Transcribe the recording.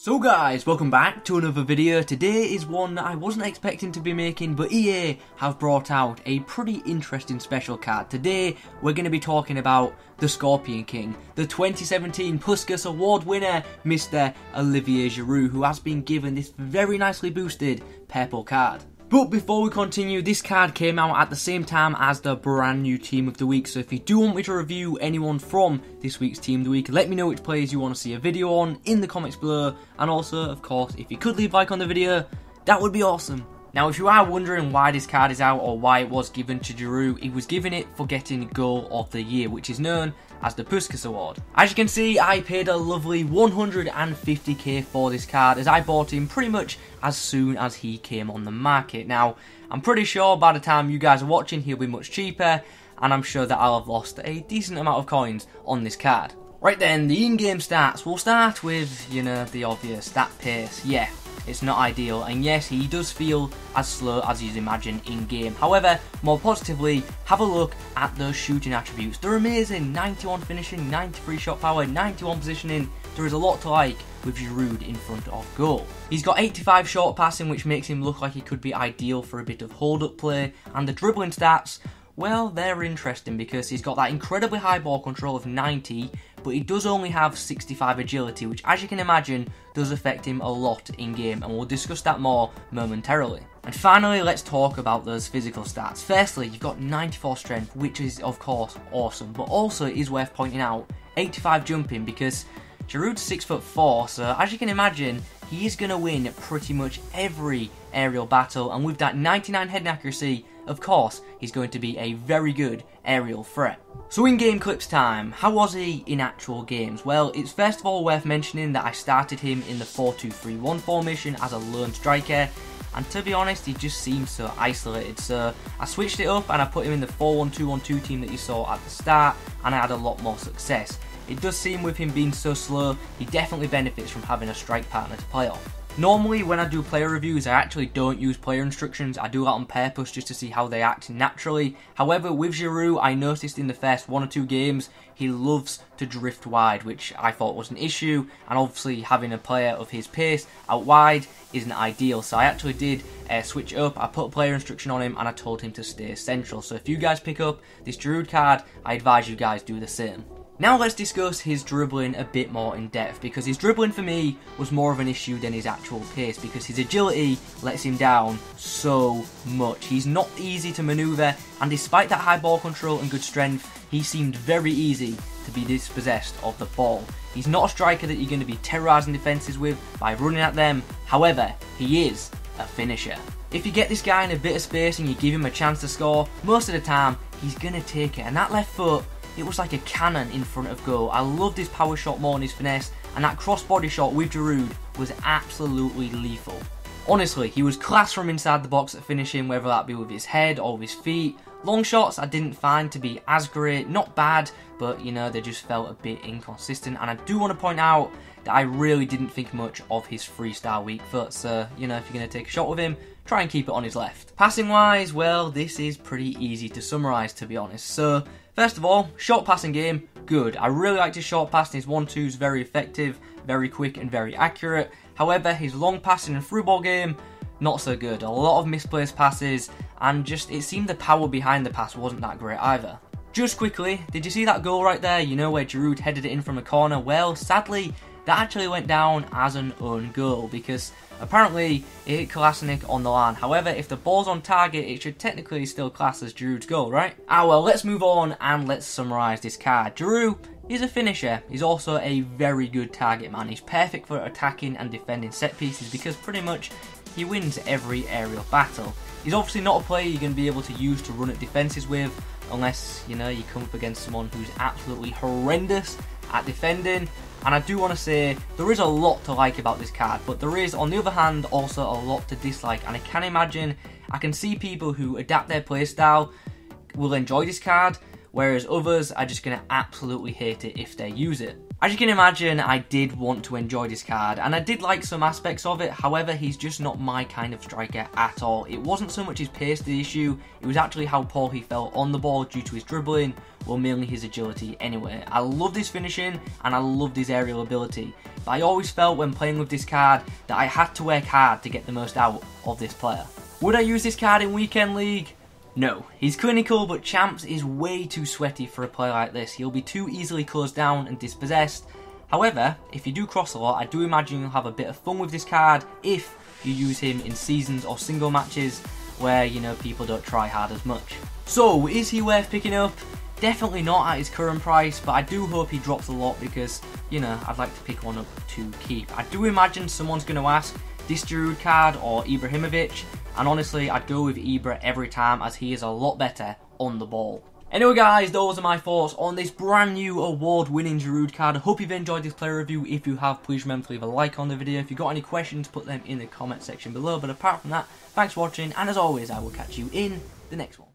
So guys, welcome back to another video. Today is one that I wasn't expecting to be making, but EA have brought out a pretty interesting special card. Today, we're going to be talking about the Scorpion King, the 2017 Puskas Award winner, Mr. Olivier Giroud, who has been given this very nicely boosted purple card. But before we continue, this card came out at the same time as the brand new Team of the Week, so if you do want me to review anyone from this week's Team of the Week, let me know which players you want to see a video on in the comments below, and also, of course, if you could leave a like on the video, that would be awesome. Now, if you are wondering why this card is out or why it was given to Giroud, he was given it for getting Goal of the Year, which is known as the Puskas Award. As you can see, I paid a lovely 150k for this card, as I bought him pretty much as soon as he came on the market. Now, I'm pretty sure by the time you guys are watching, he'll be much cheaper, and I'm sure that I'll have lost a decent amount of coins on this card. Right then, the in-game stats. We'll start with, the obvious, stat pace. Yeah, it's not ideal, and yes, he does feel as slow as you'd imagine in-game. However, more positively, have a look at those shooting attributes. They're amazing. 91 finishing, 93 shot power, 91 positioning. There is a lot to like with Giroud in front of goal. He's got 85 short passing, which makes him look like he could be ideal for a bit of hold-up play, and the dribbling stats, well, they're interesting because he's got that incredibly high ball control of 90, but he does only have 65 agility, which, as you can imagine, does affect him a lot in-game, and we'll discuss that more momentarily. And finally, let's talk about those physical stats. Firstly, you've got 94 strength, which is, of course, awesome, but also it is worth pointing out 85 jumping, because Giroud's 6'4", so as you can imagine, he is going to win pretty much every aerial battle, and with that 99 heading accuracy, of course, he's going to be a very good aerial threat. So in-game clips time, how was he in actual games? Well, it's first of all worth mentioning that I started him in the 4-2-3-1 formation as a lone striker, and to be honest, he just seems so isolated, so I switched it up and I put him in the 4-1-2-1-2 team that you saw at the start, and I had a lot more success. It does seem with him being so slow, he definitely benefits from having a strike partner to play off. Normally, when I do player reviews, I actually don't use player instructions. I do that on purpose just to see how they act naturally. However, with Giroud, I noticed in the first 1 or 2 games, he loves to drift wide, which I thought was an issue. And obviously, having a player of his pace out wide isn't ideal. So I actually did switch it up. I put a player instruction on him and I told him to stay central. So if you guys pick up this Giroud card, I advise you guys do the same. Now let's discuss his dribbling a bit more in depth, because his dribbling for me was more of an issue than his actual pace, because his agility lets him down so much. He's not easy to manoeuvre, and despite that high ball control and good strength, he seemed very easy to be dispossessed of the ball. He's not a striker that you're going to be terrorising defences with by running at them. However, he is a finisher. If you get this guy in a bit of space and you give him a chance to score, most of the time he's going to take it, and that left foot, it was like a cannon in front of goal. I loved his power shot more than his finesse, and that cross-body shot with Giroud was absolutely lethal. Honestly, he was class from inside the box at finishing, whether that be with his head or with his feet. Long shots I didn't find to be as great, not bad, but they just felt a bit inconsistent. And I do want to point out that I really didn't think much of his freestyle weak foot, so if you're going to take a shot with him, try and keep it on his left. Passing wise, well, this is pretty easy to summarise, to be honest. So first of all, short passing game, good. I really liked his short passing. His 1-2's very effective, very quick and very accurate. However, his long passing and through ball game, not so good. A lot of misplaced passes, and just it seemed the power behind the pass wasn't that great either. Just quickly, did you see that goal right there? Where Giroud headed it in from a corner? Well, sadly, that actually went down as an own goal, because apparently it hit Kolasinac on the line. However, if the ball's on target, it should technically still class as Giroud's goal, right? Well, let's move on and let's summarise this card. Giroud is a finisher. He's also a very good target man. He's perfect for attacking and defending set pieces, because pretty much he wins every aerial battle. He's obviously not a player you're going to be able to use to run at defences with, unless, you come up against someone who's absolutely horrendous at defending. And I do want to say, there is a lot to like about this card, but there is, on the other hand, also a lot to dislike. And I can see people who adapt their playstyle will enjoy this card, whereas others are just going to absolutely hate it if they use it. As you can imagine, I did want to enjoy this card, and I did like some aspects of it. However, he's just not my kind of striker at all. It wasn't so much his pace the issue, it was actually how poor he felt on the ball due to his dribbling, well, mainly his agility anyway. I loved his finishing, and I loved his aerial ability, but I always felt when playing with this card that I had to work hard to get the most out of this player. Would I use this card in Weekend League? No, he's clinical, but Champs is way too sweaty for a player like this. He'll be too easily closed down and dispossessed. However, if you do cross a lot, I do imagine you'll have a bit of fun with this card if you use him in seasons or single matches where, you know, people don't try hard as much. So, is he worth picking up? Definitely not at his current price, but I do hope he drops a lot because, you know, I'd like to pick one up to keep. I do imagine someone's going to ask this Giroud card or Ibrahimovic, and honestly, I'd go with Ibra every time as he is a lot better on the ball. Anyway guys, those are my thoughts on this brand new award-winning Giroud card. I hope you've enjoyed this player review. If you have, please remember to leave a like on the video. If you've got any questions, put them in the comment section below. But apart from that, thanks for watching, and as always, I will catch you in the next one.